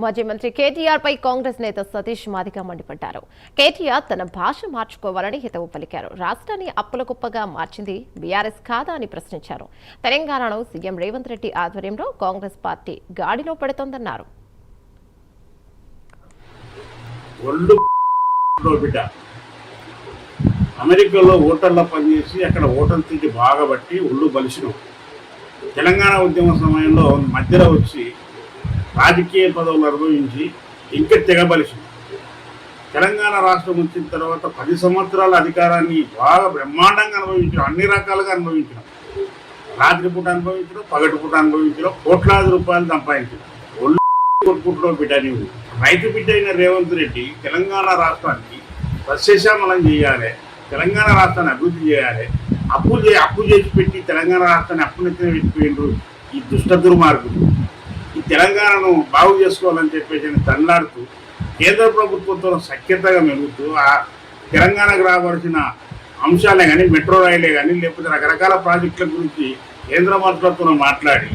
మాజీ మంత్రి కేటీఆర్ పై కాంగ్రెస్ నేత సతీష్ మాదిగ మండిపడ్డారు. కేటీఆర్ తన భాష మార్చుకోవాలని హితవు పలికారు. రాష్ట్రాన్ని అప్పుల కుప్పగా మార్చింది బీఆర్ఎస్ కాదా అని ప్రశ్నించారు. తెలంగాణలో సీఎం రేవంత్ రెడ్డి ఆధ్వర్యంలో కాంగ్రెస్ పార్టీ గాడిలో పడుతోందన్నారు. అమెరికాలో ఓటర్ల పనిచేసి అక్కడ ఓటర్ల తిరిగి బాగా బట్టి ఒళ్ళు బలిసినాం. తెలంగాణ ఉద్యమ సమయంలో మధ్యలో వచ్చి రాజకీయ పదవులు అనుభవించి ఇంకా తెగబలిసినాం. తెలంగాణ రాష్ట్రం వచ్చిన తర్వాత 10 సంవత్సరాల అధికారాన్ని బాగా బ్రహ్మాండంగా అనుభవించడం, అన్ని రకాలుగా అనుభవించడం. రాత్రిపూట అనుభవించడం, పగటిపూట అనుభవించడం, కోట్లాది రూపాయలు సంపాదించడం. ఒళ్ళు కొట్టుకుంటున్న బిడ్డ నీవు. రైతు బిడ్డ అయిన రేవంత్ రెడ్డి తెలంగాణ రాష్ట్రానికి సస్యశ్యామలం చేయాలి, తెలంగాణ రాష్ట్రాన్ని అభివృద్ధి చేయాలి, అప్పు చేసి పెట్టి తెలంగాణ రాష్ట్రాన్ని అప్పునెత్తిన పెట్టిపోయిండ్రు ఈ దుష్ట దుర్మార్గులు. ఈ తెలంగాణను బాగు చేసుకోవాలని చెప్పేసి తండ్లాడుతూ కేంద్ర ప్రభుత్వంతో సఖ్యతగా మెలుగుతూ ఆ తెలంగాణకు రావాల్సిన అంశాలే కానీ, మెట్రో రైలే కానీ, లేకపోతే రకరకాల ప్రాజెక్టుల గురించి కేంద్ర మంత్రులతో మాట్లాడి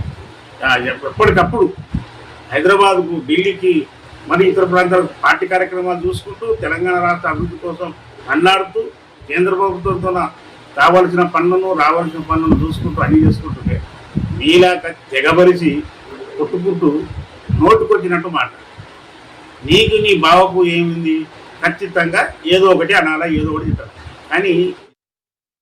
ఎప్పటికప్పుడు హైదరాబాద్కు, ఢిల్లీకి, మరి ఇతర ప్రాంతాలకు పార్టీ కార్యక్రమాలు చూసుకుంటూ తెలంగాణ రాష్ట్ర అభివృద్ధి కోసం అన్నాడుతూ కేంద్ర ప్రభుత్వంతో రావాల్సిన పన్నును చూసుకుంటూ అన్నీ చేసుకుంటుంటే మీలాక తెగబరిచి కొట్టుకుంటూ నోటుకొచ్చినట్టు మాట్లాడు. నీకు నీ బావకు ఏమింది? ఖచ్చితంగా ఏదో ఒకటి అనాలా, ఏదో ఒకటి తిట్టాలి. కానీ